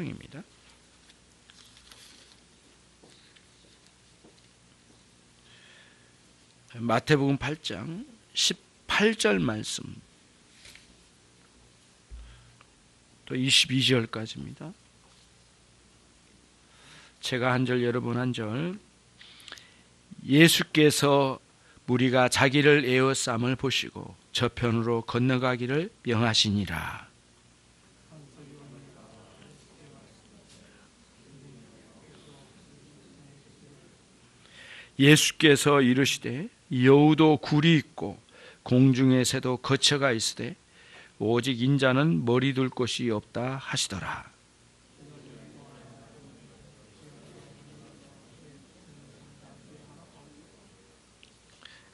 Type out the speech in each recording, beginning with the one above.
입니다. 마태복음 8장 18절 말씀 또 22절까지입니다. 제가 한 절, 여러분 한 절. 예수께서 무리가 자기를 에워싸임을 보시고 저편으로 건너가기를 명하시니라. 예수께서 이르시되 여우도 굴이 있고 공중의 새도 거처가 있으되 오직 인자는 머리 둘 곳이 없다 하시더라.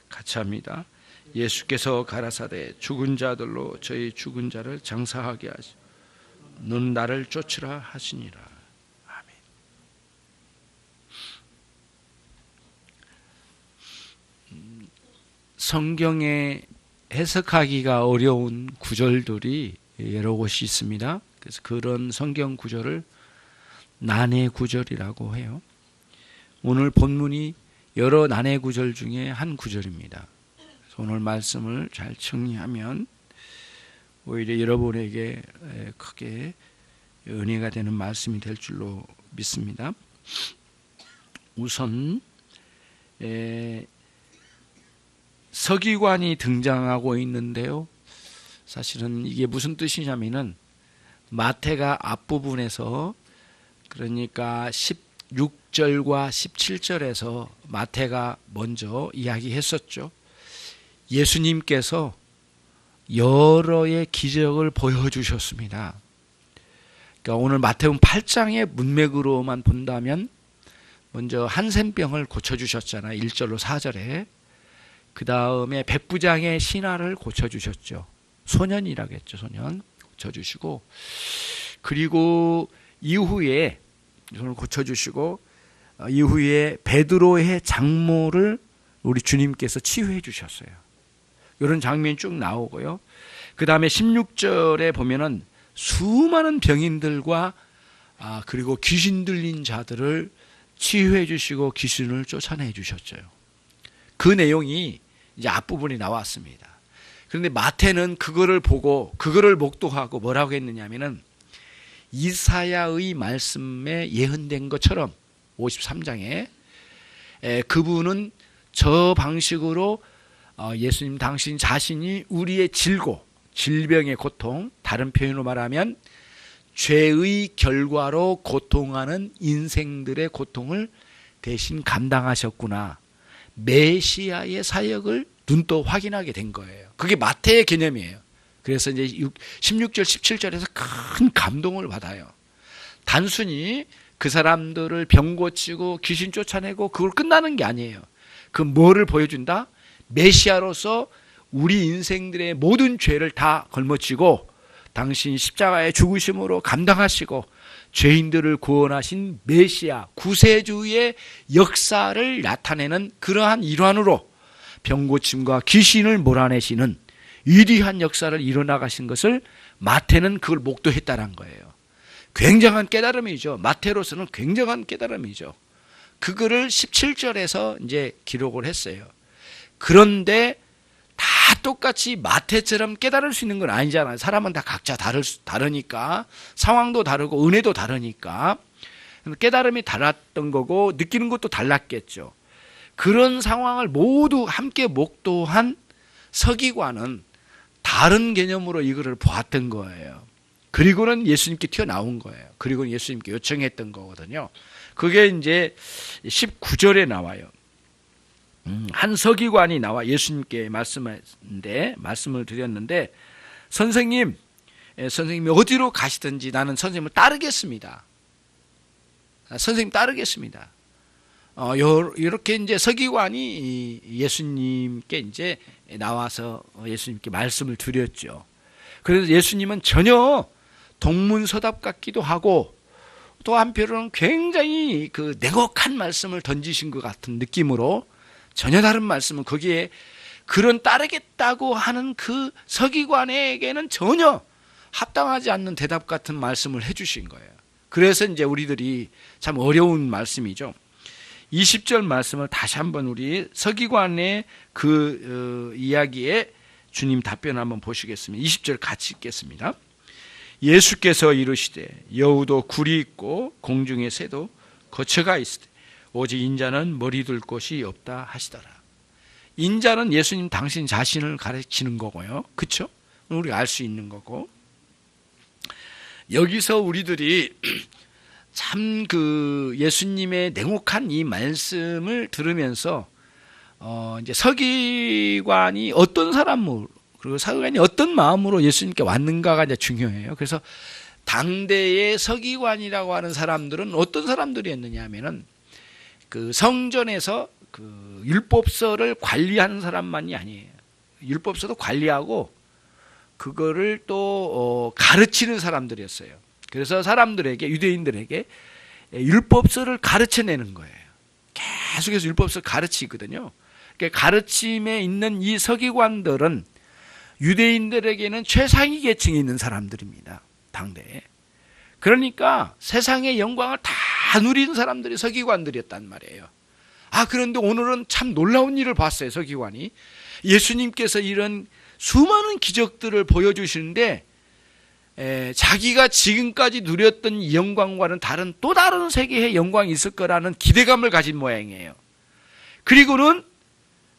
같이 합니다. 예수께서 가라사대 죽은 자들로 저희 죽은 자를 장사하게 하시고 너는 나를 쫓으라 하시니라. 아멘. 성경에 해석하기가 어려운 구절들이 여러 곳이 있습니다. 그래서 그런 성경 구절을 난해 구절이라고 해요. 오늘 본문이 여러 난해 구절 중에 한 구절입니다. 그래서 오늘 말씀을 잘 정리하면 오히려 여러분에게 크게 은혜가 되는 말씀이 될 줄로 믿습니다. 우선 서기관이 등장하고 있는데요. 사실은 이게 무슨 뜻이냐면은 마태가 앞부분에서 그러니까 16절과 17절에서 마태가 먼저 이야기했었죠. 예수님께서 여러의 기적을 보여주셨습니다. 그러니까 오늘 마태복음 8장의 문맥으로만 본다면 먼저 한센병을 고쳐주셨잖아요. 1절로 4절에. 그 다음에 백부장의 신하를 고쳐주셨죠. 소년이라고 했죠. 소년 고쳐주시고, 그리고 이후에 손을 고쳐주시고, 이후에 베드로의 장모를 우리 주님께서 치유해 주셨어요. 이런 장면이 쭉 나오고요. 그 다음에 16절에 보면은 수많은 병인들과 그리고 귀신 들린 자들을 치유해 주시고 귀신을 쫓아내 주셨죠. 그 내용이 이제 앞부분이 나왔습니다. 그런데 마태는 그거를 보고 그거를 목도하고 뭐라고 했느냐면은 이사야의 말씀에 예언된 것처럼 53장에 그분은 저 방식으로 예수님 당신 자신이 우리의 질고 질병의 고통, 다른 표현으로 말하면 죄의 결과로 고통하는 인생들의 고통을 대신 감당하셨구나. 메시아의 사역을 눈떠 확인하게 된 거예요. 그게 마태의 개념이에요. 그래서 이제 16절, 17절에서 큰 감동을 받아요. 단순히 그 사람들을 병 고치고 귀신 쫓아내고 그걸 끝나는 게 아니에요. 그 뭐를 보여준다? 메시아로서 우리 인생들의 모든 죄를 다 걸머쥐고 당신 십자가의 죽으심으로 감당하시고 죄인들을 구원하신 메시아 구세주의 역사를 나타내는 그러한 일환으로 병고침과 귀신을 몰아내시는 위대한 역사를 이뤄나가신 것을 마태는 그걸 목도했다는 거예요. 굉장한 깨달음이죠. 마태로서는 굉장한 깨달음이죠. 그거를 17절에서 이제 기록을 했어요. 그런데 다 똑같이 마태처럼 깨달을 수 있는 건 아니잖아요. 사람은 다 각자 다르니까, 상황도 다르고 은혜도 다르니까 깨달음이 달랐던 거고 느끼는 것도 달랐겠죠. 그런 상황을 모두 함께 목도한 서기관은 다른 개념으로 이거를 보았던 거예요. 그리고는 예수님께 튀어나온 거예요. 그리고는 예수님께 요청했던 거거든요. 그게 이제 19절에 나와요. 한 서기관이 나와 예수님께 말씀을 드렸는데, 선생님이 어디로 가시든지 나는 선생님을 따르겠습니다. 선생님 따르겠습니다. 이렇게 이제 서기관이 예수님께 이제 나와서 예수님께 말씀을 드렸죠. 그래서 예수님은 전혀 동문서답 같기도 하고 또 한편으로는 굉장히 그 냉혹한 말씀을 던지신 것 같은 느낌으로 전혀 다른 말씀은 거기에 그런 따르겠다고 하는 그 서기관에게는 전혀 합당하지 않는 대답 같은 말씀을 해주신 거예요. 그래서 이제 우리들이 참 어려운 말씀이죠. 20절 말씀을 다시 한번 우리 서기관의 그 이야기에 주님 답변 한번 보시겠습니다. 20절 같이 읽겠습니다. 예수께서 이르시되 여우도 굴이 있고 공중의 새도 거처가 있으되 오직 인자는 머리 둘 곳이 없다 하시더라. 인자는 예수님 당신 자신을 가르치는 거고요. 그렇죠? 우리가 알 수 있는 거고. 여기서 우리들이 참 그 예수님의 냉혹한 이 말씀을 들으면서 이제 서기관이 어떤 사람으로, 그리고 서기관이 어떤 마음으로 예수님께 왔는가가 이제 중요해요. 그래서 당대의 서기관이라고 하는 사람들은 어떤 사람들이었느냐 하면은 그 성전에서 그 율법서를 관리하는 사람만이 아니에요. 율법서도 관리하고 그거를 또 가르치는 사람들이었어요. 그래서 사람들에게, 유대인들에게 율법서를 가르쳐내는 거예요. 계속해서 율법서를 가르치거든요. 그러니까 가르침에 있는 이 서기관들은 유대인들에게는 최상위 계층에 있는 사람들입니다. 당대에. 그러니까 세상의 영광을 다 누리는 사람들이 서기관들이었단 말이에요. 그런데 오늘은 참 놀라운 일을 봤어요. 서기관이. 예수님께서 이런 수많은 기적들을 보여주시는데 자기가 지금까지 누렸던 이 영광과는 다른 또 다른 세계의 영광이 있을 거라는 기대감을 가진 모양이에요. 그리고는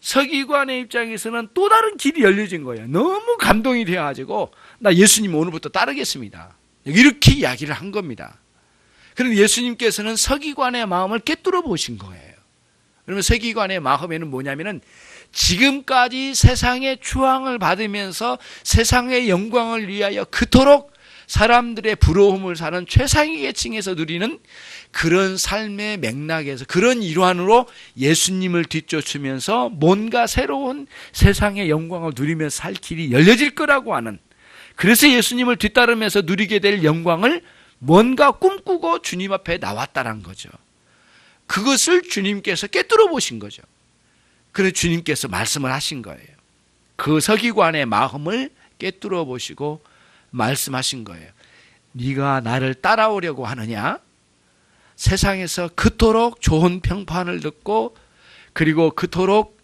서기관의 입장에서는 또 다른 길이 열려진 거예요. 너무 감동이 되어가지고 나 예수님 오늘부터 따르겠습니다. 이렇게 이야기를 한 겁니다. 그런데 예수님께서는 서기관의 마음을 꿰뚫어 보신 거예요. 그러면 서기관의 마음에는 뭐냐면은 지금까지 세상의 추앙을 받으면서 세상의 영광을 위하여 그토록 사람들의 부러움을 사는 최상위 계층에서 누리는 그런 삶의 맥락에서 그런 일환으로 예수님을 뒤쫓으면서 뭔가 새로운 세상의 영광을 누리면서 살 길이 열려질 거라고 하는, 그래서 예수님을 뒤따르면서 누리게 될 영광을 뭔가 꿈꾸고 주님 앞에 나왔다는 거죠. 그것을 주님께서 꿰뚫어 보신 거죠. 그래서 주님께서 말씀을 하신 거예요. 그 서기관의 마음을 꿰뚫어 보시고 말씀하신 거예요. 네가 나를 따라오려고 하느냐? 세상에서 그토록 좋은 평판을 듣고 그리고 그토록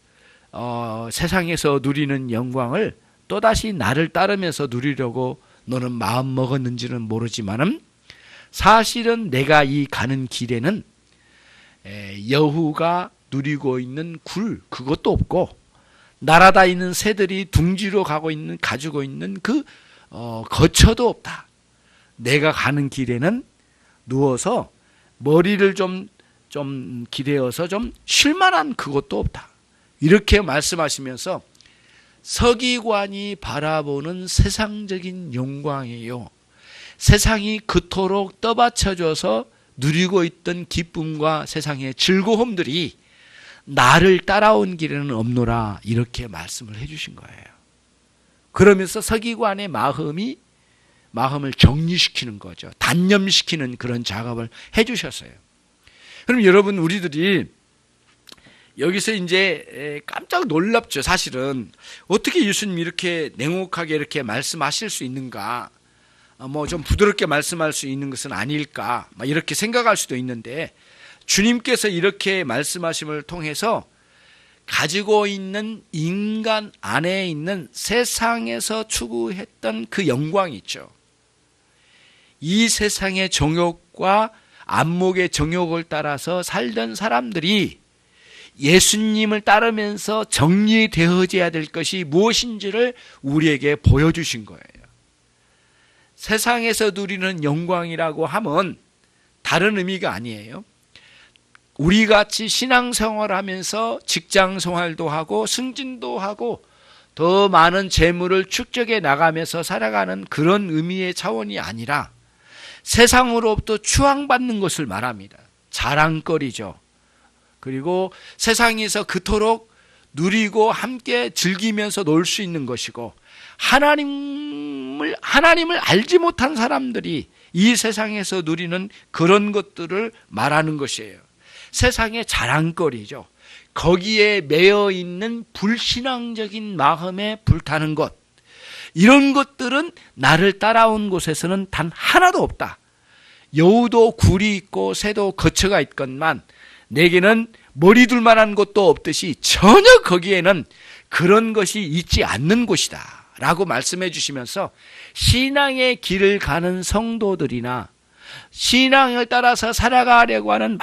세상에서 누리는 영광을 또다시 나를 따르면서 누리려고 너는 마음 먹었는지는 모르지만은 사실은 내가 이 가는 길에는 여우가 누리고 있는 굴 그것도 없고 날아다니는 새들이 둥지로 가지고 있는 그 거처도 없다. 내가 가는 길에는 누워서 머리를 좀 기대어서 좀 쉴만한 그것도 없다. 이렇게 말씀하시면서 서기관이 바라보는 세상적인 영광이에요. 세상이 그토록 떠받쳐줘서 누리고 있던 기쁨과 세상의 즐거움들이 나를 따라온 길에는 없노라, 이렇게 말씀을 해주신 거예요. 그러면서 서기관의 마음을 정리시키는 거죠. 단념시키는 그런 작업을 해주셨어요. 그럼 여러분, 우리들이 여기서 이제 깜짝 놀랍죠. 사실은 어떻게 예수님이 이렇게 냉혹하게 이렇게 말씀하실 수 있는가, 좀 부드럽게 말씀할 수 있는 것은 아닐까, 이렇게 생각할 수도 있는데, 주님께서 이렇게 말씀하심을 통해서 가지고 있는 인간 안에 있는 세상에서 추구했던 그 영광이 있죠. 이 세상의 정욕과 안목의 정욕을 따라서 살던 사람들이 예수님을 따르면서 정리되어져야 될 것이 무엇인지를 우리에게 보여주신 거예요. 세상에서 누리는 영광이라고 하면 다른 의미가 아니에요. 우리같이 신앙생활을 하면서 직장생활도 하고 승진도 하고 더 많은 재물을 축적해 나가면서 살아가는 그런 의미의 차원이 아니라 세상으로부터 추앙받는 것을 말합니다. 자랑거리죠. 그리고 세상에서 그토록 누리고 함께 즐기면서 놀 수 있는 것이고, 하나님을 알지 못한 사람들이 이 세상에서 누리는 그런 것들을 말하는 것이에요. 세상의 자랑거리죠. 거기에 매여 있는 불신앙적인 마음에 불타는 것, 이런 것들은 나를 따라온 곳에서는 단 하나도 없다. 여우도 굴이 있고 새도 거처가 있건만 내게는 머리 둘 만한 곳도 없듯이 전혀 거기에는 그런 것이 있지 않는 곳이다 라고 말씀해 주시면서 신앙의 길을 가는 성도들이나 신앙을 따라서 살아가려고 하는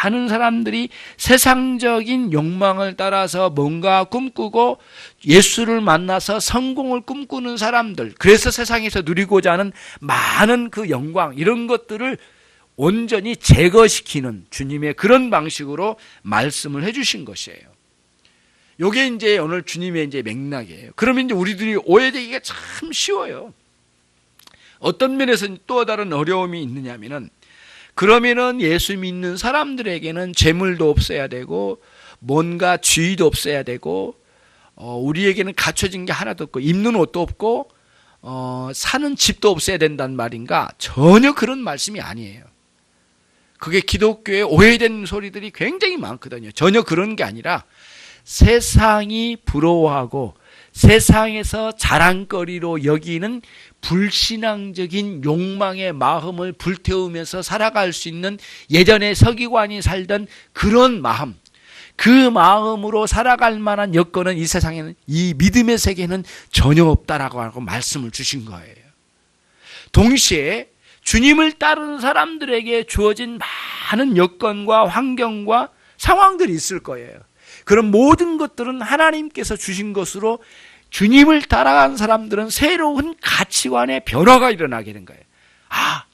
많은 사람들이 세상적인 욕망을 따라서 뭔가 꿈꾸고 예수를 만나서 성공을 꿈꾸는 사람들, 그래서 세상에서 누리고자 하는 많은 그 영광, 이런 것들을 온전히 제거시키는 주님의 그런 방식으로 말씀을 해주신 것이에요. 요게 이제 오늘 주님의 이제 맥락이에요. 그러면 이제 우리들이 오해되기가 참 쉬워요. 어떤 면에서는 또 다른 어려움이 있느냐면은, 그러면은 예수 믿는 사람들에게는 재물도 없어야 되고 뭔가 지위도 없어야 되고 우리에게는 갖춰진 게 하나도 없고 입는 옷도 없고 사는 집도 없어야 된다는 말인가? 전혀 그런 말씀이 아니에요. 그게 기독교에 오해된 소리들이 굉장히 많거든요. 전혀 그런 게 아니라 세상이 부러워하고 세상에서 자랑거리로 여기는 불신앙적인 욕망의 마음을 불태우면서 살아갈 수 있는 예전에 서기관이 살던 그런 마음, 그 마음으로 살아갈 만한 여건은 이 세상에는, 이 믿음의 세계는 전혀 없다라고 하고 말씀을 주신 거예요. 동시에 주님을 따르는 사람들에게 주어진 많은 여건과 환경과 상황들이 있을 거예요. 그런 모든 것들은 하나님께서 주신 것으로 주님을 따라가는 사람들은 새로운 가치관의 변화가 일어나게 된 거예요. 아,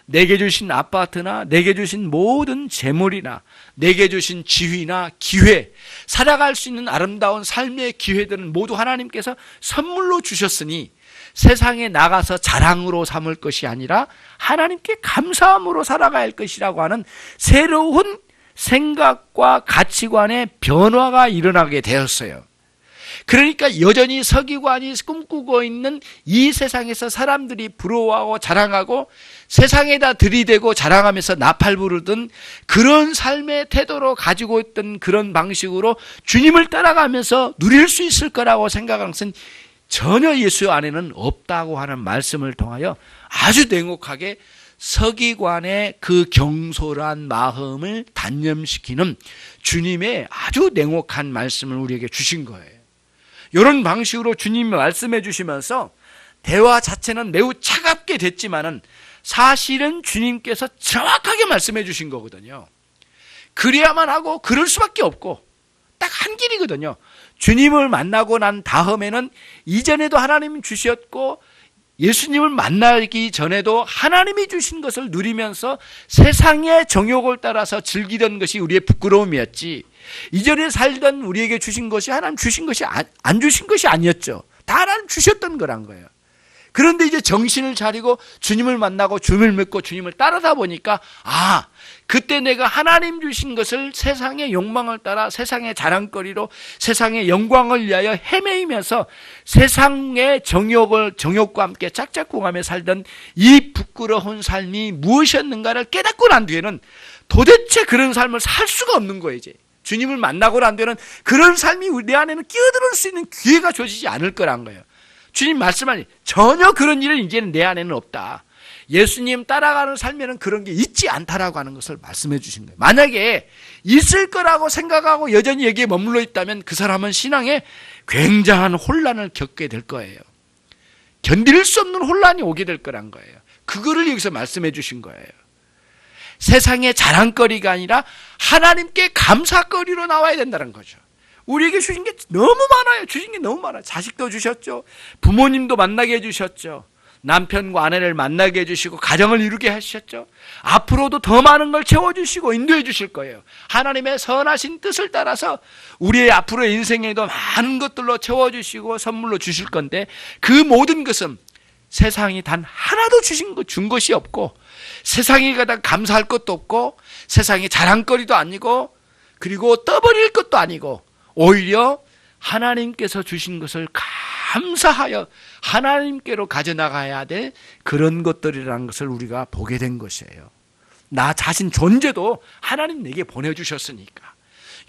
내게 주신 아파트나 내게 주신 모든 재물이나 내게 주신 지위나 기회, 살아갈 수 있는 아름다운 삶의 기회들은 모두 하나님께서 선물로 주셨으니 세상에 나가서 자랑으로 삼을 것이 아니라 하나님께 감사함으로 살아가야 할 것이라고 하는 새로운 생각과 가치관의 변화가 일어나게 되었어요. 그러니까 여전히 서기관이 꿈꾸고 있는 이 세상에서 사람들이 부러워하고 자랑하고 세상에다 들이대고 자랑하면서 나팔 부르던 그런 삶의 태도로 가지고 있던 그런 방식으로 주님을 따라가면서 누릴 수 있을 거라고 생각하는 것은 전혀 예수 안에는 없다고 하는 말씀을 통하여 아주 냉혹하게 서기관의 그 경솔한 마음을 단념시키는 주님의 아주 냉혹한 말씀을 우리에게 주신 거예요. 이런 방식으로 주님이 말씀해 주시면서 대화 자체는 매우 차갑게 됐지만은 사실은 주님께서 정확하게 말씀해 주신 거거든요. 그래야만 하고 그럴 수밖에 없고 딱 한 길이거든요. 주님을 만나고 난 다음에는 이전에도 하나님이 주셨고 예수님을 만나기 전에도 하나님이 주신 것을 누리면서 세상의 정욕을 따라서 즐기던 것이 우리의 부끄러움이었지, 이전에 살던 우리에게 주신 것이 하나님 주신 것이 안 주신 것이 아니었죠. 다 하나님 주셨던 거란 거예요. 그런데 이제 정신을 차리고 주님을 만나고 주님을 믿고 주님을 따르다 보니까 아, 그때 내가 하나님 주신 것을 세상의 욕망을 따라 세상의 자랑거리로 세상의 영광을 위하여 헤매이면서 세상의 정욕과 함께 짝짝꿍하며 살던 이 부끄러운 삶이 무엇이었는가를 깨닫고 난 뒤에는 도대체 그런 삶을 살 수가 없는 거예요. 이제 주님을 만나고 난 뒤에는 그런 삶이 내 안에는 끼어들 수 있는 기회가 주어지지 않을 거란 거예요. 주님 말씀하니 전혀 그런 일은 이제는 내 안에는 없다. 예수님 따라가는 삶에는 그런 게 있지 않다라고 하는 것을 말씀해 주신 거예요. 만약에 있을 거라고 생각하고 여전히 여기에 머물러 있다면 그 사람은 신앙에 굉장한 혼란을 겪게 될 거예요. 견딜 수 없는 혼란이 오게 될 거란 거예요. 그거를 여기서 말씀해 주신 거예요. 세상의 자랑거리가 아니라 하나님께 감사거리로 나와야 된다는 거죠. 우리에게 주신 게 너무 많아요. 주신 게 너무 많아요. 자식도 주셨죠. 부모님도 만나게 해주셨죠. 남편과 아내를 만나게 해주시고 가정을 이루게 하셨죠. 앞으로도 더 많은 걸 채워주시고 인도해 주실 거예요. 하나님의 선하신 뜻을 따라서 우리의 앞으로의 인생에도 많은 것들로 채워주시고 선물로 주실 건데 그 모든 것은 세상이 단 하나도 준 것이 없고 세상에 가다 감사할 것도 없고 세상에 자랑거리도 아니고 그리고 떠버릴 것도 아니고 오히려 하나님께서 주신 것을 감사하여 하나님께로 가져나가야 될 그런 것들이라는 것을 우리가 보게 된 것이에요. 나 자신 존재도 하나님 내게 보내주셨으니까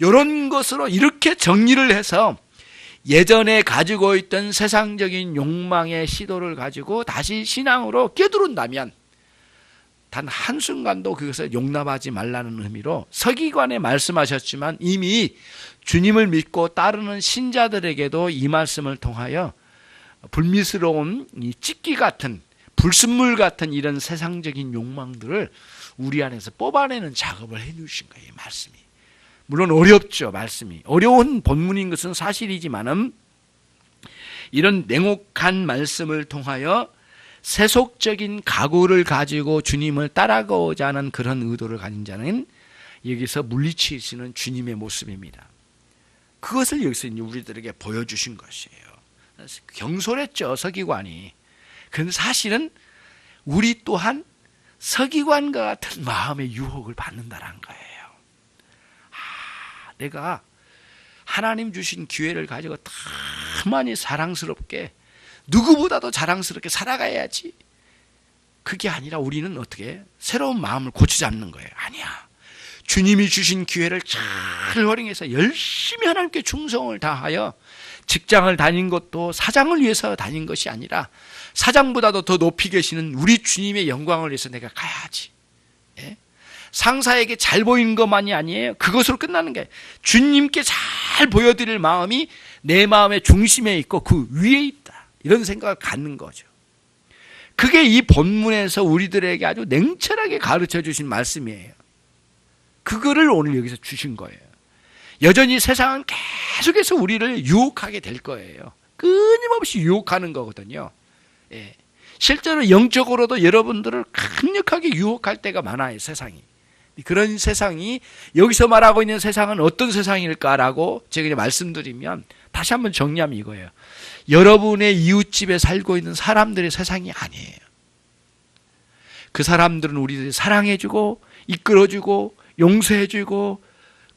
이런 것으로 이렇게 정리를 해서 예전에 가지고 있던 세상적인 욕망의 시도를 가지고 다시 신앙으로 끼어들었다면 단 한순간도 그것을 용납하지 말라는 의미로 서기관에 말씀하셨지만 이미 주님을 믿고 따르는 신자들에게도 이 말씀을 통하여 불미스러운 이 찢기 같은 불순물 같은 이런 세상적인 욕망들을 우리 안에서 뽑아내는 작업을 해주신 거예요. 이 말씀이. 물론 어렵죠. 말씀이. 어려운 본문인 것은 사실이지만은 이런 냉혹한 말씀을 통하여 세속적인 각오를 가지고 주님을 따라가고자 하는 그런 의도를 가진 자는 여기서 물리치시는 주님의 모습입니다. 그것을 여기서 우리들에게 보여주신 것이에요. 경솔했죠, 서기관이. 그런데 사실은 우리 또한 서기관과 같은 마음의 유혹을 받는다는 거예요. 내가 하나님 주신 기회를 가지고 가만히 사랑스럽게 누구보다도 자랑스럽게 살아가야지. 그게 아니라 우리는 어떻게 새로운 마음을 고쳐잡는 거예요. 아니야. 주님이 주신 기회를 잘 활용해서 열심히 하나님께 충성을 다하여 직장을 다닌 것도 사장을 위해서 다닌 것이 아니라 사장보다도 더 높이 계시는 우리 주님의 영광을 위해서 내가 가야지. 예? 상사에게 잘 보이는 것만이 아니에요. 그것으로 끝나는 게 주님께 잘 보여드릴 마음이 내 마음의 중심에 있고 그 위에 있다. 이런 생각을 갖는 거죠. 그게 이 본문에서 우리들에게 아주 냉철하게 가르쳐 주신 말씀이에요. 그거를 오늘 여기서 주신 거예요. 여전히 세상은 계속해서 우리를 유혹하게 될 거예요. 끊임없이 유혹하는 거거든요. 예. 실제로 영적으로도 여러분들을 강력하게 유혹할 때가 많아요. 세상이. 그런 세상이 여기서 말하고 있는 세상은 어떤 세상일까라고 제가 이제 말씀드리면 다시 한번 정리하면 이거예요. 여러분의 이웃집에 살고 있는 사람들의 세상이 아니에요. 그 사람들은 우리들이 사랑해주고 이끌어주고 용서해주고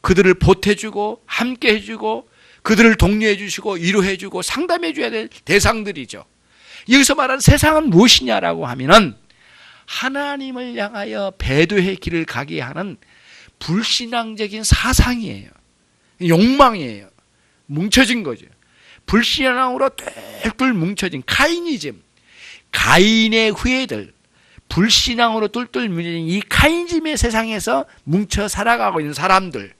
그들을 보태주고 함께해주고 그들을 독려해주시고 위로해주고 상담해줘야 될 대상들이죠. 여기서 말하는 세상은 무엇이냐라고 하면은 하나님을 향하여 배도의 길을 가게 하는 불신앙적인 사상이에요. 욕망이에요. 뭉쳐진 거죠. 불신앙으로 똘똘 뭉쳐진 카이니즘, 가인의 후예들, 불신앙으로 똘똘 뭉쳐진 이 카이니즘의 세상에서 뭉쳐 살아가고 있는 사람들,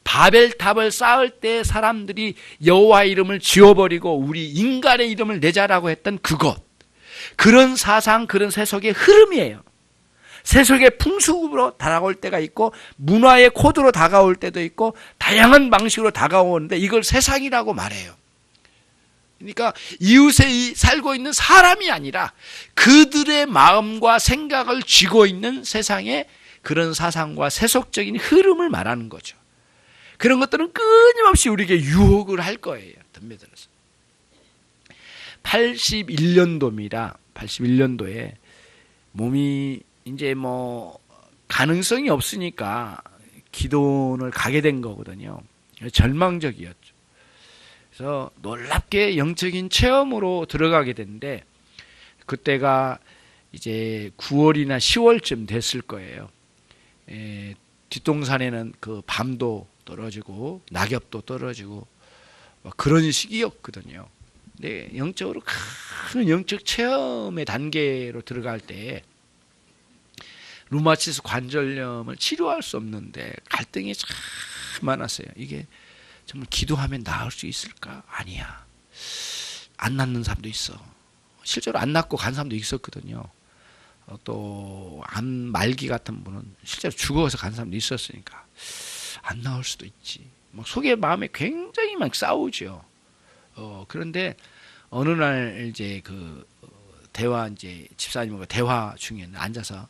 바벨탑을 쌓을 때 사람들이 여호와 이름을 지워버리고 우리 인간의 이름을 내자라고 했던 그것, 그런 사상, 그런 세속의 흐름이에요. 세속의 풍습으로 다가올 때가 있고 문화의 코드로 다가올 때도 있고 다양한 방식으로 다가오는데 이걸 세상이라고 말해요. 그러니까 이웃에 살고 있는 사람이 아니라 그들의 마음과 생각을 쥐고 있는 세상의 그런 사상과 세속적인 흐름을 말하는 거죠. 그런 것들은 끊임없이 우리에게 유혹을 할 거예요. 덤벼들어서. 81년도입니다. 81년도에 몸이 이제 뭐 가능성이 없으니까 기도원을 가게 된 거거든요. 절망적이었죠. 그래서 놀랍게 영적인 체험으로 들어가게 됐는데 그때가 이제 9월이나 10월쯤 됐을 거예요. 뒷동산에는 그 밤도 떨어지고 낙엽도 떨어지고 그런 시기였거든요. 근데 영적으로 큰 영적 체험의 단계로 들어갈 때 루마티스 관절염을 치료할 수 없는데 갈등이 참 많았어요. 이게 정말 기도하면 나을 수 있을까? 아니야. 안 낫는 사람도 있어. 실제로 안 낫고 간 사람도 있었거든요. 또 암 말기 같은 분은 실제로 죽어서 간 사람도 있었으니까 안 나올 수도 있지. 막 속에 마음에 굉장히 막 싸우죠. 그런데 어느 날 이제 그 대화 이제 집사님과 대화 중에 앉아서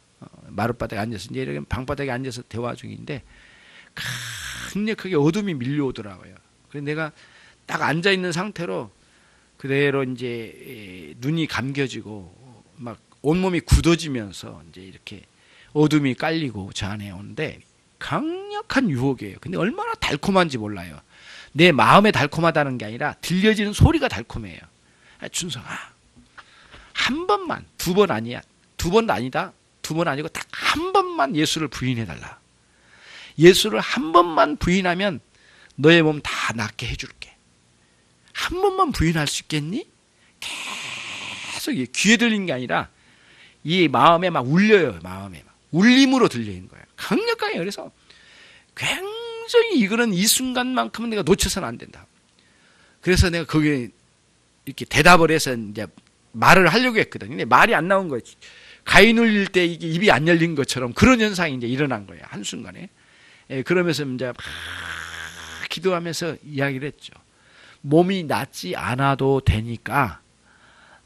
마룻바닥에 앉아서 이제 이렇게 방바닥에 앉아서 대화 중인데 강력하게 어둠이 밀려오더라고요. 그래서 내가 딱 앉아 있는 상태로 그대로 이제 눈이 감겨지고 막 온몸이 굳어지면서 이제 이렇게 어둠이 깔리고 저 안에 오는데 강력한 유혹이에요. 근데 얼마나 달콤한지 몰라요. 내 마음에 달콤하다는 게 아니라 들려지는 소리가 달콤해요. 준성아, 한 번만, 두 번 아니야. 두 번 아니다. 두 번 아니고 딱 한 번만 예수를 부인해달라. 예수를 한 번만 부인하면 너의 몸 다 낫게 해줄게. 한 번만 부인할 수 있겠니? 계속 귀에 들린 게 아니라 이 마음에 막 울려요. 마음에 막 울림으로 들리는 거예요. 강력하게. 그래서 굉장히 이거는 이 순간만큼은 내가 놓쳐서는 안 된다. 그래서 내가 거기에 이렇게 대답을 해서 이제 말을 하려고 했거든요. 근데 말이 안 나온 거예요. 가위 눌릴 때 이게 입이 안 열린 것처럼 그런 현상이 이제 일어난 거예요. 한순간에. 예, 그러면서 이제 막 기도하면서 이야기를 했죠. 몸이 낫지 않아도 되니까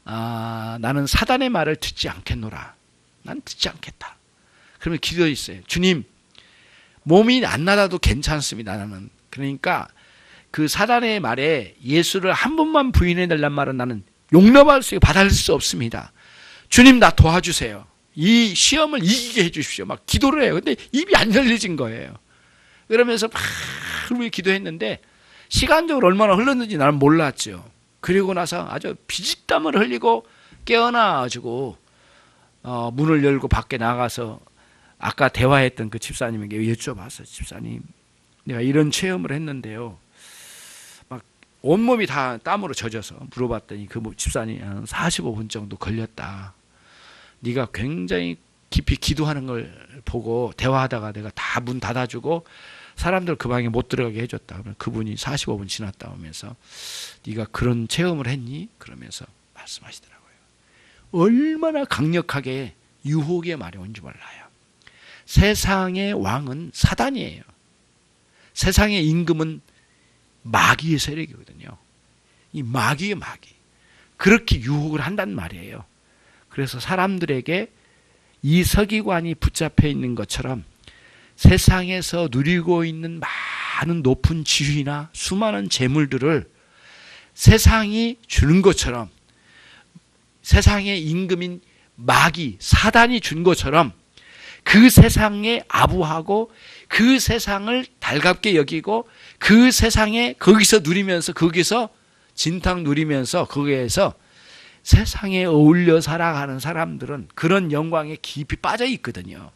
나는 사단의 말을 듣지 않겠노라. 난 듣지 않겠다. 그러면 기도했어요. 주님, 몸이 안 나아도 괜찮습니다. 나는. 그러니까 그 사단의 말에 예수를 한 번만 부인해 달란 말은 나는 용납할 수, 받아들일 수 없습니다. 주님, 나 도와주세요. 이 시험을 이기게 해 주십시오. 막 기도를 해요. 근데 입이 안 열려진 거예요. 그러면서 막 기도했는데 시간적으로 얼마나 흘렀는지 나는 몰랐죠. 그리고 나서 아주 비집땀을 흘리고 깨어나가지고 문을 열고 밖에 나가서 아까 대화했던 그 집사님에게 여쭤봤어요. 집사님, 내가 이런 체험을 했는데요. 막 온몸이 다 땀으로 젖어서 물어봤더니 그 집사님 한 45분 정도 걸렸다. 네가 굉장히 깊이 기도하는 걸 보고 대화하다가 내가 다 문 닫아주고 사람들 그 방에 못 들어가게 해줬다. 그러면 그분이 45분 지났다 오면서 네가 그런 체험을 했니? 그러면서 말씀하시더라고요. 얼마나 강력하게 유혹의 말이 온지 몰라요. 세상의 왕은 사단이에요. 세상의 임금은 마귀의 세력이거든요. 이 마귀의 마귀. 그렇게 유혹을 한단 말이에요. 그래서 사람들에게 이 서기관이 붙잡혀 있는 것처럼 세상에서 누리고 있는 많은 높은 지위나 수많은 재물들을 세상이 주는 것처럼, 세상의 임금인 마귀, 사단이 준 것처럼 그 세상에 아부하고 그 세상을 달갑게 여기고 그 세상에 거기서 누리면서 거기서 진탕 누리면서 거기에서 세상에 어울려 살아가는 사람들은 그런 영광에 깊이 빠져 있거든요.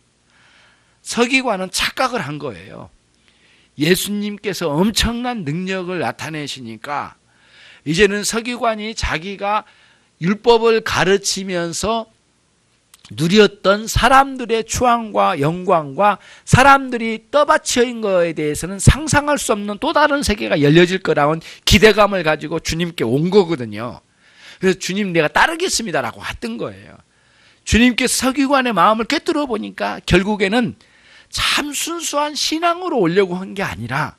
서기관은 착각을 한 거예요. 예수님께서 엄청난 능력을 나타내시니까 이제는 서기관이 자기가 율법을 가르치면서 누렸던 사람들의 추앙과 영광과 사람들이 떠받쳐 있는 것에 대해서는 상상할 수 없는 또 다른 세계가 열려질 거라는 기대감을 가지고 주님께 온 거거든요. 그래서 주님, 내가 따르겠습니다라고 했던 거예요. 주님께서 서기관의 마음을 꿰뚫어 보니까 결국에는 참 순수한 신앙으로 오려고 한 게 아니라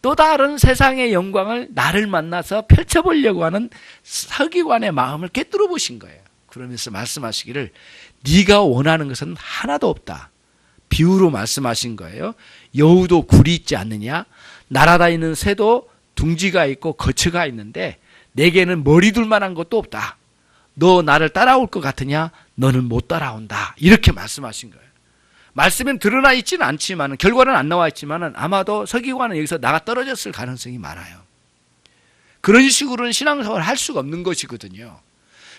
또 다른 세상의 영광을 나를 만나서 펼쳐보려고 하는 서기관의 마음을 꿰뚫어 보신 거예요. 그러면서 말씀하시기를 네가 원하는 것은 하나도 없다. 비유로 말씀하신 거예요. 여우도 굴이 있지 않느냐? 날아다니는 새도 둥지가 있고 거처가 있는데 내게는 머리 둘 만한 것도 없다. 너 나를 따라올 것 같으냐? 너는 못 따라온다. 이렇게 말씀하신 거예요. 말씀은 드러나 있지는 않지만, 결과는 안 나와 있지만 아마도 서기관은 여기서 나가 떨어졌을 가능성이 많아요. 그런 식으로는 신앙생활을 할 수가 없는 것이거든요.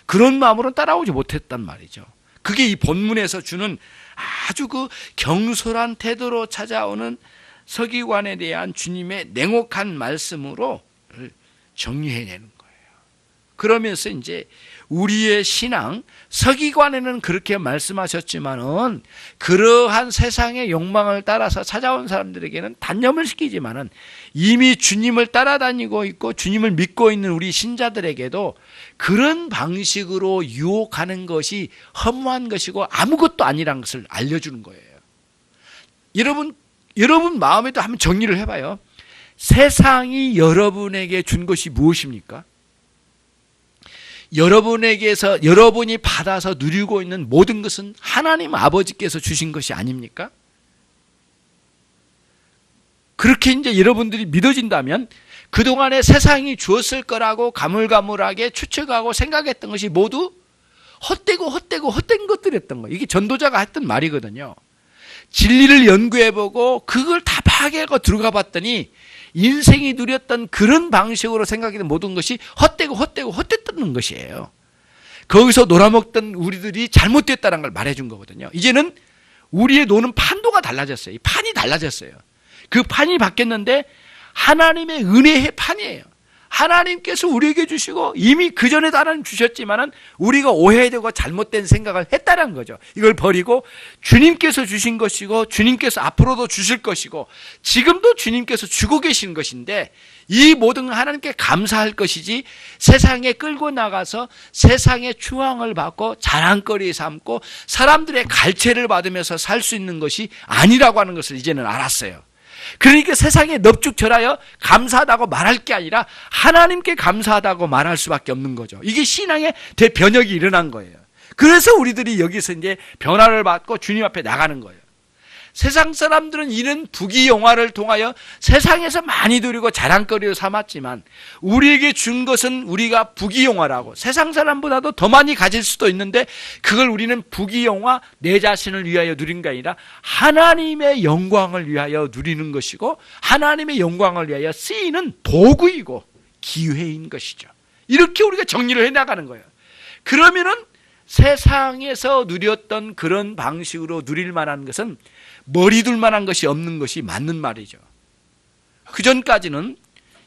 그런 마음으로는 따라오지 못했단 말이죠. 그게 이 본문에서 주는 아주 그 경솔한 태도로 찾아오는 서기관에 대한 주님의 냉혹한 말씀으로 정리해내는 거예요. 그러면서 이제 우리의 신앙, 서기관에는 그렇게 말씀하셨지만은 그러한 세상의 욕망을 따라서 찾아온 사람들에게는 단념을 시키지만은 이미 주님을 따라다니고 있고 주님을 믿고 있는 우리 신자들에게도 그런 방식으로 유혹하는 것이 허무한 것이고 아무것도 아니라는 것을 알려주는 거예요. 여러분 마음에도 한번 정리를 해봐요. 세상이 여러분에게 준 것이 무엇입니까? 여러분에게서 여러분이 받아서 누리고 있는 모든 것은 하나님 아버지께서 주신 것이 아닙니까? 그렇게 이제 여러분들이 믿어진다면 그동안에 세상이 주었을 거라고 가물가물하게 추측하고 생각했던 것이 모두 헛된 것들이었던 거예요. 이게 전도자가 했던 말이거든요. 진리를 연구해보고 그걸 다 파괴하고 들어가 봤더니 인생이 누렸던 그런 방식으로 생각했던 모든 것이 헛됐다는 것이에요. 거기서 놀아먹던 우리들이 잘못됐다는 걸 말해준 거거든요. 이제는 우리의 노는 판도가 달라졌어요. 이 판이 달라졌어요. 그 판이 바뀌었는데 하나님의 은혜의 판이에요. 하나님께서 우리에게 주시고 이미 그전에도 하나님 주셨지만은 우리가 오해되고 잘못된 생각을 했다는 거죠. 이걸 버리고 주님께서 주신 것이고 주님께서 앞으로도 주실 것이고 지금도 주님께서 주고 계신 것인데 이 모든 건 하나님께 감사할 것이지 세상에 끌고 나가서 세상의 추앙을 받고 자랑거리 삼고 사람들의 갈채를 받으면서 살 수 있는 것이 아니라고 하는 것을 이제는 알았어요. 그러니까 세상에 넙죽절하여 감사하다고 말할 게 아니라 하나님께 감사하다고 말할 수밖에 없는 거죠. 이게 신앙의 대변혁이 일어난 거예요. 그래서 우리들이 여기서 이제 변화를 받고 주님 앞에 나가는 거예요. 세상 사람들은 이런 부귀영화를 통하여 세상에서 많이 누리고 자랑거리로 삼았지만 우리에게 준 것은 우리가 부귀영화라고 세상 사람보다도 더 많이 가질 수도 있는데 그걸 우리는 부귀영화 내 자신을 위하여 누린 게 아니라 하나님의 영광을 위하여 누리는 것이고 하나님의 영광을 위하여 쓰이는 도구이고 기회인 것이죠. 이렇게 우리가 정리를 해나가는 거예요. 그러면은 세상에서 누렸던 그런 방식으로 누릴 만한 것은 머리 둘 만한 것이 없는 것이 맞는 말이죠. 그 전까지는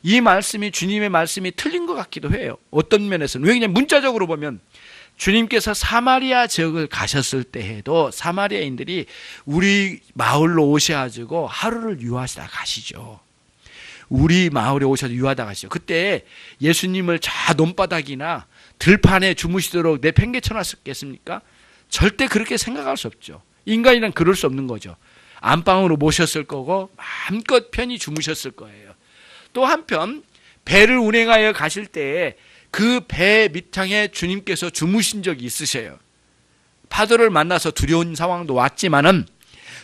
이 말씀이 주님의 말씀이 틀린 것 같기도 해요. 어떤 면에서는. 왜냐하면 문자적으로 보면 주님께서 사마리아 지역을 가셨을 때에도 사마리아인들이 우리 마을로 오셔가지고 하루를 유하시다 가시죠. 우리 마을에 오셔서 유하다 가시죠. 그때 예수님을 저 논바닥이나 들판에 주무시도록 내팽개쳐 놨었겠습니까? 절대 그렇게 생각할 수 없죠. 인간이란 그럴 수 없는 거죠. 안방으로 모셨을 거고 마음껏 편히 주무셨을 거예요. 또 한편 배를 운행하여 가실 때에 그 배 밑창에 주님께서 주무신 적이 있으세요. 파도를 만나서 두려운 상황도 왔지만은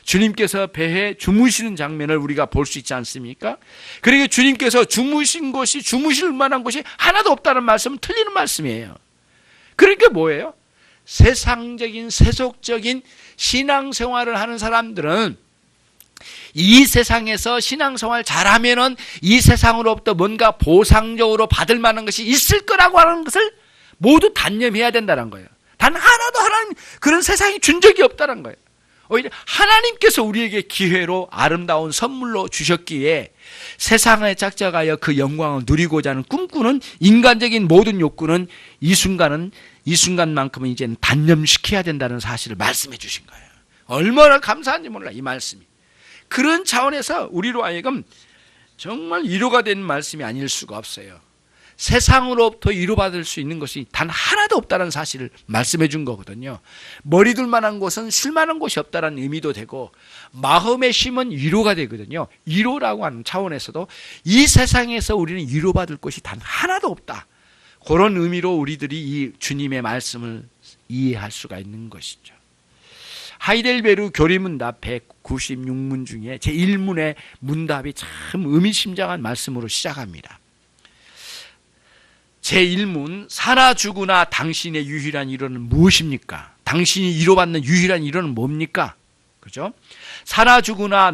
주님께서 배에 주무시는 장면을 우리가 볼 수 있지 않습니까? 그러니까 주님께서 주무신 곳이 주무실 만한 곳이 하나도 없다는 말씀은 틀리는 말씀이에요. 그러니까 뭐예요? 세상적인 세속적인 신앙생활을 하는 사람들은 이 세상에서 신앙생활 잘하면은 이 세상으로부터 뭔가 보상적으로 받을 만한 것이 있을 거라고 하는 것을 모두 단념해야 된다는 거예요. 단 하나도 하나님 그런 세상이 준 적이 없다는 거예요. 오히려 하나님께서 우리에게 기회로 아름다운 선물로 주셨기에 세상에 짝짝하여 그 영광을 누리고자 하는 꿈꾸는 인간적인 모든 욕구는 이 순간만큼은 이제는 단념시켜야 된다는 사실을 말씀해 주신 거예요. 얼마나 감사한지 몰라 이 말씀이. 그런 차원에서 우리로 하여금 정말 위로가 되는 말씀이 아닐 수가 없어요. 세상으로부터 위로받을 수 있는 것이 단 하나도 없다는 사실을 말씀해 준 거거든요. 머리 둘 만한 곳은 쉴 만한 곳이 없다는 의미도 되고 마음의 쉼은 위로가 되거든요. 위로라고 하는 차원에서도 이 세상에서 우리는 위로받을 것이 단 하나도 없다. 그런 의미로 우리들이 이 주님의 말씀을 이해할 수가 있는 것이죠. 하이델베르 교리문답 196문 중에 제1문의 문답이 참 의미심장한 말씀으로 시작합니다. 제1문, 살아 죽으나 당신의 유일한 위로는 무엇입니까? 당신이 위로받는 유일한 위로는 뭡니까? 그죠? 살아 죽으나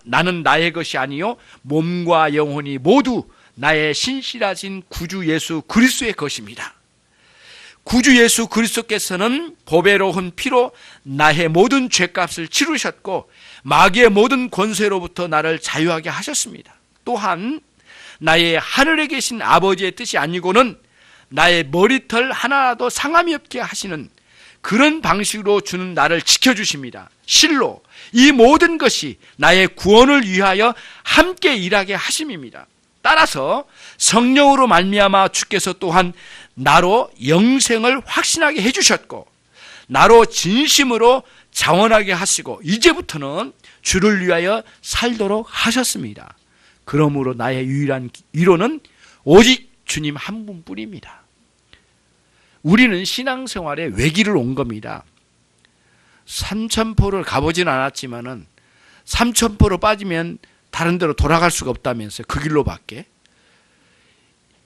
나는 나의 것이 아니요 몸과 영혼이 모두 나의 신실하신 구주 예수 그리스도의 것입니다. 구주 예수 그리스도께서는 보배로운 피로 나의 모든 죄값을 치르셨고 마귀의 모든 권세로부터 나를 자유하게 하셨습니다. 또한 나의 하늘에 계신 아버지의 뜻이 아니고는 나의 머리털 하나라도 상함이 없게 하시는 그런 방식으로 주는 나를 지켜주십니다. 실로 이 모든 것이 나의 구원을 위하여 함께 일하게 하심입니다. 따라서 성령으로 말미암아 주께서 또한 나로 영생을 확신하게 해주셨고 나로 진심으로 자원하게 하시고 이제부터는 주를 위하여 살도록 하셨습니다. 그러므로 나의 유일한 위로는 오직 주님 한 분뿐입니다. 우리는 신앙생활에 외길을 온 겁니다. 삼천포를 가보진 않았지만은 삼천포로 빠지면 다른 데로 돌아갈 수가 없다면서요. 그 길로밖에.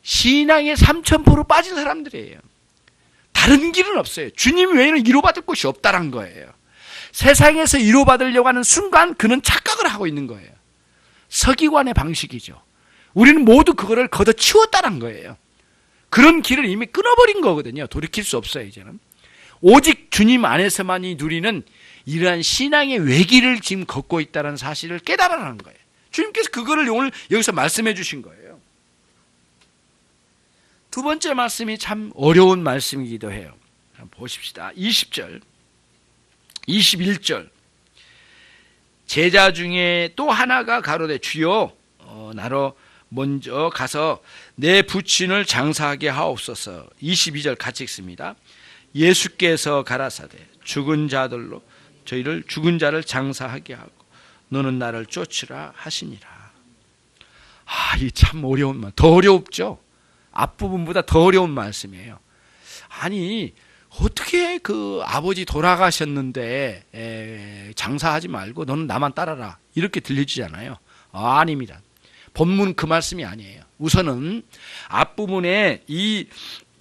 신앙의 삼천포로 빠진 사람들이에요. 다른 길은 없어요. 주님 외에는 위로받을 곳이 없다는 거예요. 세상에서 위로받으려고 하는 순간 그는 착각을 하고 있는 거예요. 서기관의 방식이죠. 우리는 모두 그거를 걷어치웠다는 거예요. 그런 길을 이미 끊어버린 거거든요. 돌이킬 수 없어요. 이제는. 오직 주님 안에서만이 누리는 이러한 신앙의 외길을 지금 걷고 있다는 사실을 깨달아라는 거예요. 주님께서 그거를 오늘 여기서 말씀해 주신 거예요. 두 번째 말씀이 참 어려운 말씀이기도 해요. 보십시다. 20절, 21절. 제자 중에 또 하나가 가로되 주여 나로 먼저 가서 내 부친을 장사하게 하옵소서. 22절 같이 읽습니다. 예수께서 가라사대 죽은 자들로 저희를 죽은 자를 장사하게 하고 너는 나를 쫓으라 하시니라. 이 참 어려운 말, 더 어렵죠. 앞부분보다 더 어려운 말씀이에요. 아니 어떻게 그 아버지 돌아가셨는데 장사하지 말고 너는 나만 따라라 이렇게 들려지잖아요. 아닙니다. 본문 그 말씀이 아니에요. 우선은 앞부분에 이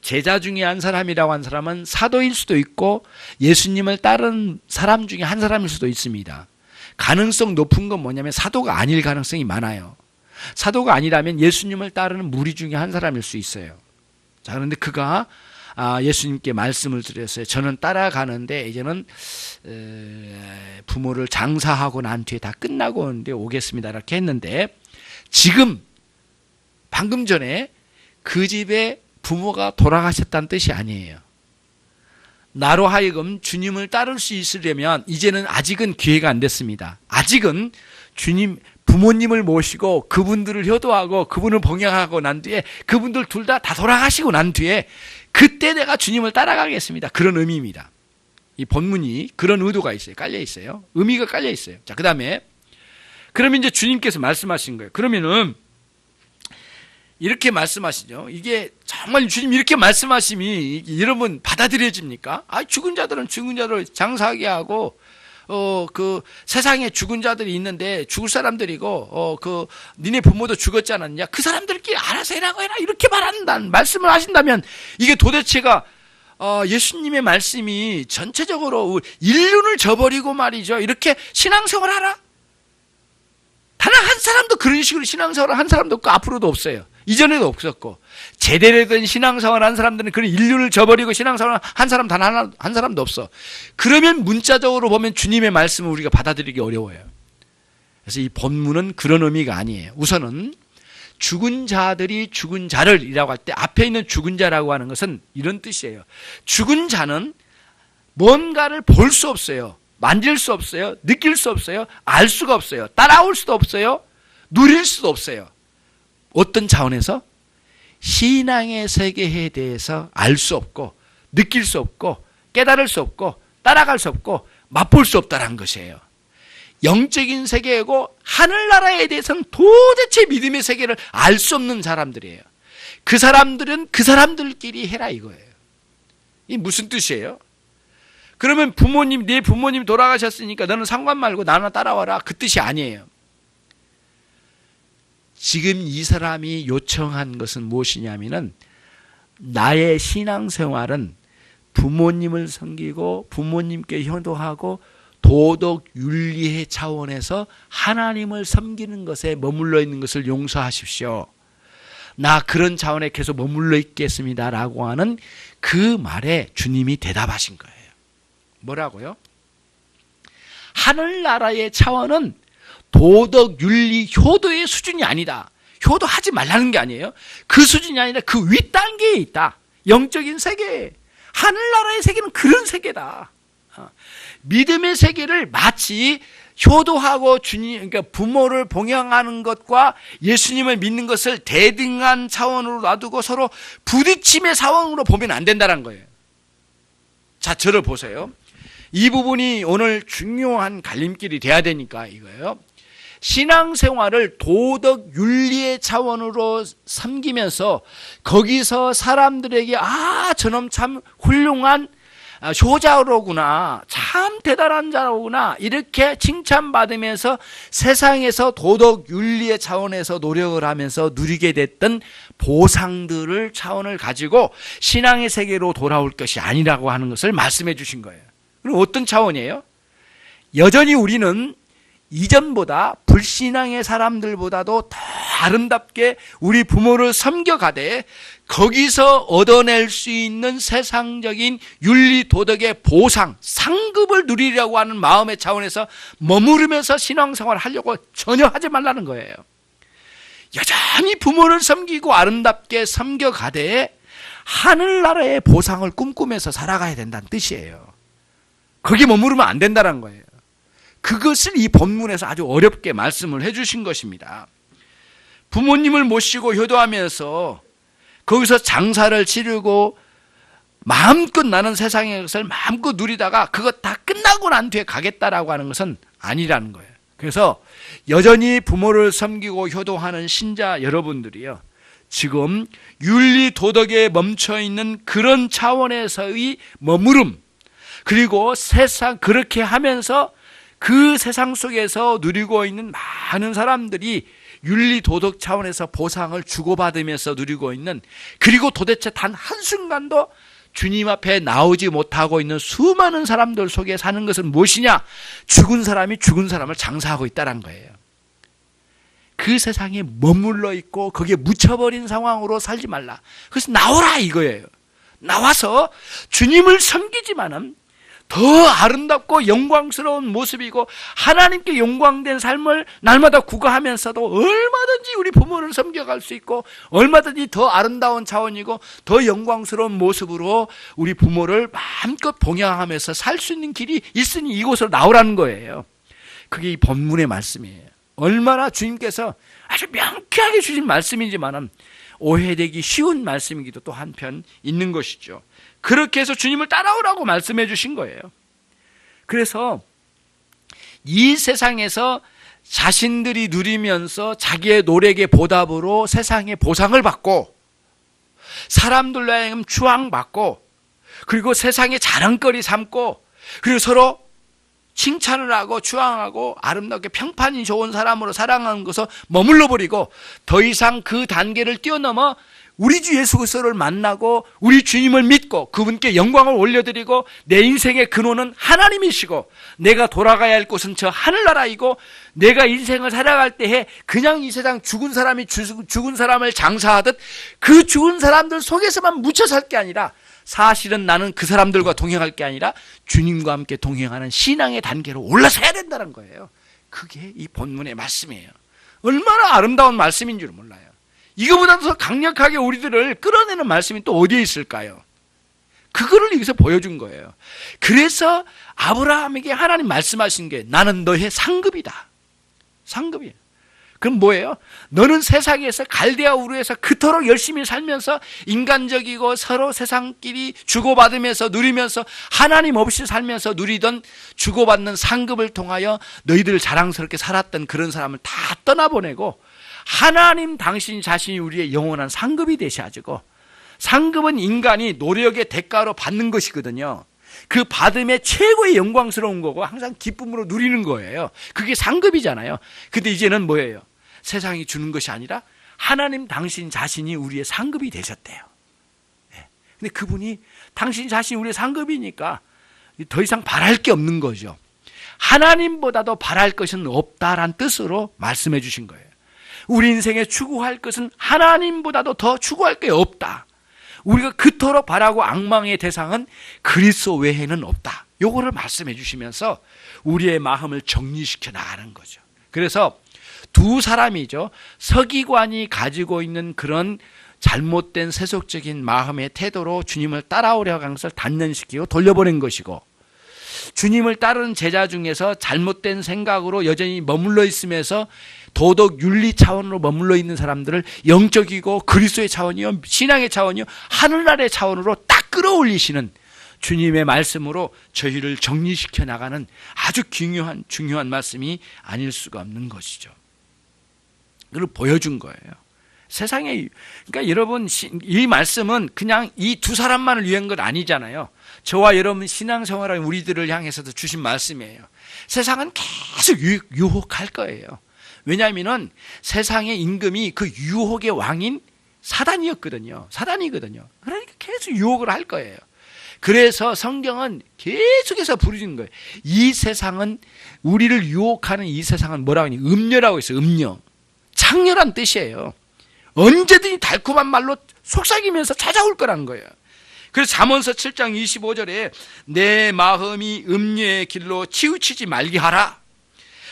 제자 중에 한 사람이라고 한 사람은 사도일 수도 있고 예수님을 따른 사람 중에 한 사람일 수도 있습니다. 가능성 높은 건 뭐냐면 사도가 아닐 가능성이 많아요. 사도가 아니라면 예수님을 따르는 무리 중에 한 사람일 수 있어요. 자, 그런데 그가 예수님께 말씀을 드렸어요. 저는 따라가는데 이제는 부모를 장사하고 난 뒤에 다 끝나고 오는데 오겠습니다 이렇게 했는데, 지금 방금 전에 그 집에 부모가 돌아가셨다는 뜻이 아니에요. 나로 하여금 주님을 따를 수 있으려면 이제는 아직은 기회가 안 됐습니다. 아직은 주님 부모님을 모시고 그분들을 효도하고 그분을 봉양하고 난 뒤에 그분들 둘 다 돌아가시고 난 뒤에 그때 내가 주님을 따라가겠습니다. 그런 의미입니다. 이 본문이 그런 의도가 있어요. 깔려 있어요. 의미가 깔려 있어요. 자, 그 다음에 그러면 이제 주님께서 말씀하신 거예요. 그러면은 이렇게 말씀하시죠. 이게 정말 주님 이렇게 말씀하심이 여러분 받아들여집니까? 죽은 자들은 죽은 자를 장사하게 하고 그 세상에 죽은 자들이 있는데 죽을 사람들이고 그 니네 부모도 죽었지 않았냐? 그 사람들끼리 알아서 해라고 해라 이렇게 말한다는 말씀을 하신다면 이게 도대체가 예수님의 말씀이 전체적으로 인륜을 저버리고 말이죠. 이렇게 신앙생활하라. 단 한 사람도 그런 식으로 신앙생활을 한 사람도 없고 앞으로도 없어요. 이전에도 없었고 제대로 된 신앙생활 한 사람들은 그런 인륜을 저버리고 신앙생활 한 사람 단 한 사람도 없어. 그러면 문자적으로 보면 주님의 말씀을 우리가 받아들이기 어려워요. 그래서 이 본문은 그런 의미가 아니에요. 우선은 죽은 자들이 죽은 자를 이라고 할 때 앞에 있는 죽은 자라고 하는 것은 이런 뜻이에요. 죽은 자는 뭔가를 볼 수 없어요. 만질 수 없어요. 느낄 수 없어요. 알 수가 없어요. 따라올 수도 없어요. 누릴 수도 없어요. 어떤 차원에서? 신앙의 세계에 대해서 알 수 없고 느낄 수 없고 깨달을 수 없고 따라갈 수 없고 맛볼 수 없다는 것이에요. 영적인 세계이고 하늘나라에 대해서는 도대체 믿음의 세계를 알 수 없는 사람들이에요. 그 사람들은 그 사람들끼리 해라 이거예요. 이 무슨 뜻이에요? 그러면 네 부모님 돌아가셨으니까 너는 상관 말고 나나 따라와라 그 뜻이 아니에요. 지금 이 사람이 요청한 것은 무엇이냐면은 나의 신앙생활은 부모님을 섬기고 부모님께 효도하고 도덕 윤리의 차원에서 하나님을 섬기는 것에 머물러 있는 것을 용서하십시오. 나 그런 차원에 계속 머물러 있겠습니다라고 하는 그 말에 주님이 대답하신 거예요. 뭐라고요? 하늘나라의 차원은 도덕, 윤리, 효도의 수준이 아니다. 효도하지 말라는 게 아니에요. 그 수준이 아니라 그 윗단계에 있다. 영적인 세계. 하늘나라의 세계는 그런 세계다. 믿음의 세계를 마치 효도하고 그러니까 부모를 봉양하는 것과 예수님을 믿는 것을 대등한 차원으로 놔두고 서로 부딪힘의 차원으로 보면 안 된다는 거예요. 자, 저를 보세요. 이 부분이 오늘 중요한 갈림길이 돼야 되니까 이거예요. 신앙생활을 도덕 윤리의 차원으로 섬기면서 거기서 사람들에게 저놈 참 훌륭한 효자로구나, 참 대단한 자로구나 이렇게 칭찬받으면서 세상에서 도덕 윤리의 차원에서 노력을 하면서 누리게 됐던 보상들을 차원을 가지고 신앙의 세계로 돌아올 것이 아니라고 하는 것을 말씀해 주신 거예요. 그럼 어떤 차원이에요? 여전히 우리는 이전보다 불신앙의 사람들보다도 더 아름답게 우리 부모를 섬겨가되 거기서 얻어낼 수 있는 세상적인 윤리 도덕의 보상, 상급을 누리려고 하는 마음의 차원에서 머무르면서 신앙생활을 하려고 전혀 하지 말라는 거예요. 여전히 부모를 섬기고 아름답게 섬겨가되 하늘나라의 보상을 꿈꾸면서 살아가야 된다는 뜻이에요. 거기 머무르면 안 된다는 거예요. 그것을 이 본문에서 아주 어렵게 말씀을 해주신 것입니다. 부모님을 모시고 효도하면서 거기서 장사를 치르고 마음껏 나는 세상의 것을 마음껏 누리다가 그것 다 끝나고 난 뒤에 가겠다라고 하는 것은 아니라는 거예요. 그래서 여전히 부모를 섬기고 효도하는 신자 여러분들이요, 지금 윤리 도덕에 멈춰있는 그런 차원에서의 머무름, 그리고 세상 그렇게 하면서 그 세상 속에서 누리고 있는 많은 사람들이 윤리 도덕 차원에서 보상을 주고받으면서 누리고 있는, 그리고 도대체 단 한순간도 주님 앞에 나오지 못하고 있는 수많은 사람들 속에 사는 것은 무엇이냐? 죽은 사람이 죽은 사람을 장사하고 있다는 거예요. 그 세상에 머물러 있고 거기에 묻혀버린 상황으로 살지 말라. 그래서 나오라 이거예요. 나와서 주님을 섬기지만은 더 아름답고 영광스러운 모습이고 하나님께 영광된 삶을 날마다 구가하면서도 얼마든지 우리 부모를 섬겨갈 수 있고 얼마든지 더 아름다운 차원이고 더 영광스러운 모습으로 우리 부모를 마음껏 봉양하면서 살 수 있는 길이 있으니 이곳으로 나오라는 거예요. 그게 이 본문의 말씀이에요. 얼마나 주님께서 아주 명쾌하게 주신 말씀이지만 오해되기 쉬운 말씀이기도 또 한편 있는 것이죠. 그렇게 해서 주님을 따라오라고 말씀해 주신 거예요. 그래서 이 세상에서 자신들이 누리면서 자기의 노력의 보답으로 세상의 보상을 받고 사람들로 하여금 추앙받고 그리고 세상의 자랑거리 삼고 그리고 서로 칭찬을 하고 추앙하고 아름답게 평판이 좋은 사람으로 살아가는 것을 머물러 버리고 더 이상 그 단계를 뛰어넘어 우리 주 예수 그리스도를 만나고 우리 주님을 믿고 그분께 영광을 올려드리고 내 인생의 근원은 하나님이시고 내가 돌아가야 할 곳은 저 하늘나라이고 내가 인생을 살아갈 때에 그냥 이 세상 죽은 사람이 죽은 사람을 장사하듯 그 죽은 사람들 속에서만 묻혀 살 게 아니라 사실은 나는 그 사람들과 동행할 게 아니라 주님과 함께 동행하는 신앙의 단계로 올라서야 된다는 거예요. 그게 이 본문의 말씀이에요. 얼마나 아름다운 말씀인 줄 몰라요. 이거보다도 더 강력하게 우리들을 끌어내는 말씀이 또 어디에 있을까요? 그거를 여기서 보여준 거예요. 그래서 아브라함에게 하나님 말씀하신 게 나는 너의 상급이다. 상급이에요. 그럼 뭐예요? 너는 세상에서 갈대아 우르에서 그토록 열심히 살면서 인간적이고 서로 세상끼리 주고받으면서 누리면서 하나님 없이 살면서 누리던 주고받는 상급을 통하여 너희들 자랑스럽게 살았던 그런 사람을 다 떠나보내고 하나님 당신 자신이 우리의 영원한 상급이 되셔가지고, 상급은 인간이 노력의 대가로 받는 것이거든요. 그 받음의 최고의 영광스러운 거고 항상 기쁨으로 누리는 거예요. 그게 상급이잖아요. 근데 이제는 뭐예요? 세상이 주는 것이 아니라 하나님 당신 자신이 우리의 상급이 되셨대요. 근데 그분이 당신 자신이 우리의 상급이니까 더 이상 바랄 게 없는 거죠. 하나님보다도 바랄 것은 없다란 뜻으로 말씀해 주신 거예요. 우리 인생에 추구할 것은 하나님보다도 더 추구할 게 없다. 우리가 그토록 바라고 앙망의 대상은 그리스도 외에는 없다. 요거를 말씀해 주시면서 우리의 마음을 정리시켜 나가는 거죠. 그래서 두 사람이죠. 서기관이 가지고 있는 그런 잘못된 세속적인 마음의 태도로 주님을 따라오려고 한 것을 단련시키고 돌려보낸 것이고, 주님을 따르는 제자 중에서 잘못된 생각으로 여전히 머물러 있으면서 도덕 윤리 차원으로 머물러 있는 사람들을 영적이고 그리스도의 차원이요 신앙의 차원이요 하늘나라의 차원으로 딱 끌어올리시는 주님의 말씀으로 저희를 정리시켜 나가는 아주 중요한 말씀이 아닐 수가 없는 것이죠. 그걸 보여준 거예요. 세상에, 그러니까 여러분, 이 말씀은 그냥 이 두 사람만을 위한 건 아니잖아요. 저와 여러분 신앙생활을 우리들을 향해서도 주신 말씀이에요. 세상은 계속 유혹할 거예요. 왜냐하면 세상의 임금이 그 유혹의 왕인 사단이었거든요. 사단이거든요. 그러니까 계속 유혹을 할 거예요. 그래서 성경은 계속해서 부르짖는 거예요. 이 세상은, 우리를 유혹하는 이 세상은 뭐라고 하니? 음녀라고 했어요. 음녀. 창녀란 뜻이에요. 언제든지 달콤한 말로 속삭이면서 찾아올 거라는 거예요. 그래서 잠언서 7장 25절에 내 마음이 음녀의 길로 치우치지 말게 하라.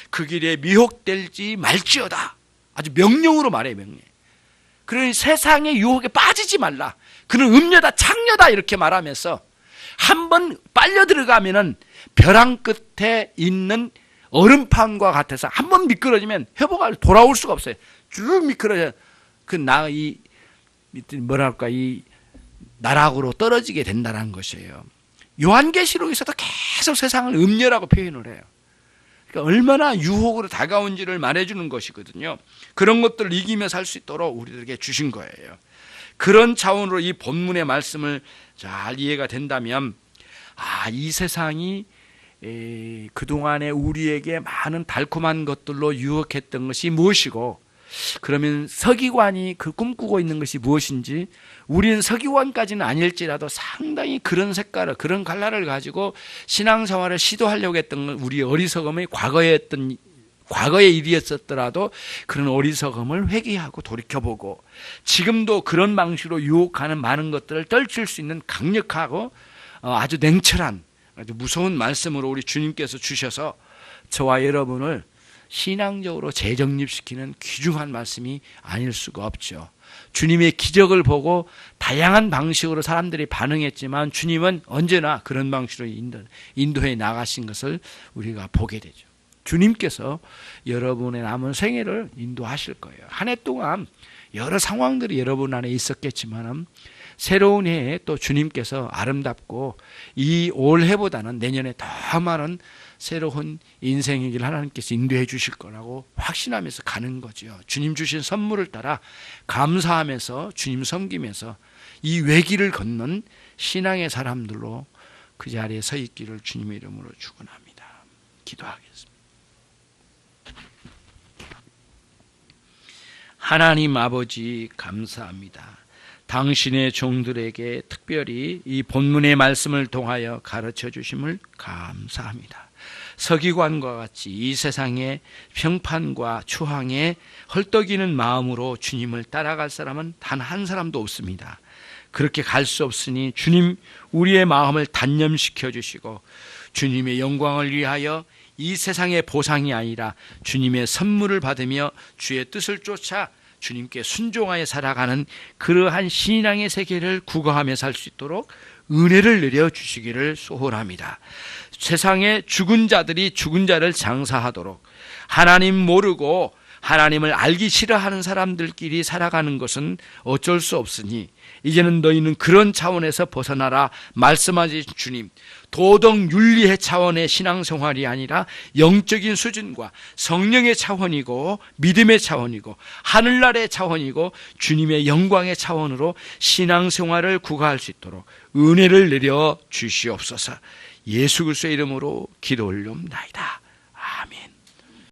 그 길에 미혹되지 말지어다. 아주 명령으로 말해요. 명령. 그러니 세상의 유혹에 빠지지 말라. 그는 음녀다 창녀다 이렇게 말하면서 한번 빨려 들어가면은 벼랑 끝에 있는 얼음판과 같아서 한번 미끄러지면 회복할 돌아올 수가 없어요. 쭉 미끄러져 이 나락으로 떨어지게 된다는 것이에요. 요한계시록에서도 계속 세상을 음녀라고 표현을 해요. 그러니까 얼마나 유혹으로 다가온지를 말해주는 것이거든요. 그런 것들을 이기며 살 수 있도록 우리들에게 주신 거예요. 그런 차원으로 이 본문의 말씀을 잘 이해가 된다면 이 세상이 그동안에 우리에게 많은 달콤한 것들로 유혹했던 것이 무엇이고, 그러면 서기관이 그 꿈꾸고 있는 것이 무엇인지, 우리는 서기관까지는 아닐지라도 상당히 그런 색깔을, 그런 컬러를 가지고 신앙생활을 시도하려고 했던 건 우리의 어리석음이 과거의 일이었었더라도 그런 어리석음을 회개하고 돌이켜보고, 지금도 그런 방식으로 유혹하는 많은 것들을 떨칠 수 있는 강력하고 아주 냉철한, 아주 무서운 말씀으로 우리 주님께서 주셔서 저와 여러분을 신앙적으로 재정립시키는 귀중한 말씀이 아닐 수가 없죠. 주님의 기적을 보고 다양한 방식으로 사람들이 반응했지만 주님은 언제나 그런 방식으로 인도해 나가신 것을 우리가 보게 되죠. 주님께서 여러분의 남은 생애를 인도하실 거예요. 한 해 동안 여러 상황들이 여러분 안에 있었겠지만 새로운 해에 또 주님께서 아름답고 이 올해보다는 내년에 더 많은 새로운 인생의 길 하나님께서 인도해 주실 거라고 확신하면서 가는 거죠. 주님 주신 선물을 따라 감사하면서 주님 섬기면서 이 외길을 걷는 신앙의 사람들로 그 자리에 서 있기를 주님의 이름으로 축원합니다. 기도하겠습니다. 하나님 아버지 감사합니다. 당신의 종들에게 특별히 이 본문의 말씀을 통하여 가르쳐 주심을 감사합니다. 서기관과 같이 이 세상의 평판과 추항에 헐떡이는 마음으로 주님을 따라갈 사람은 단 한 사람도 없습니다. 그렇게 갈 수 없으니 주님, 우리의 마음을 단념시켜 주시고 주님의 영광을 위하여 이 세상의 보상이 아니라 주님의 선물을 받으며 주의 뜻을 쫓아 주님께 순종하여 살아가는 그러한 신앙의 세계를 구가하며 살 수 있도록 은혜를 내려주시기를 소원합니다. 세상에 죽은 자들이 죽은 자를 장사하도록, 하나님 모르고 하나님을 알기 싫어하는 사람들끼리 살아가는 것은 어쩔 수 없으니 이제는 너희는 그런 차원에서 벗어나라 말씀하신 주님, 도덕 윤리의 차원의 신앙생활이 아니라 영적인 수준과 성령의 차원이고 믿음의 차원이고 하늘나라의 차원이고 주님의 영광의 차원으로 신앙생활을 구가할 수 있도록 은혜를 내려 주시옵소서. 예수 그리스도의 이름으로 기도 올려옵나이다.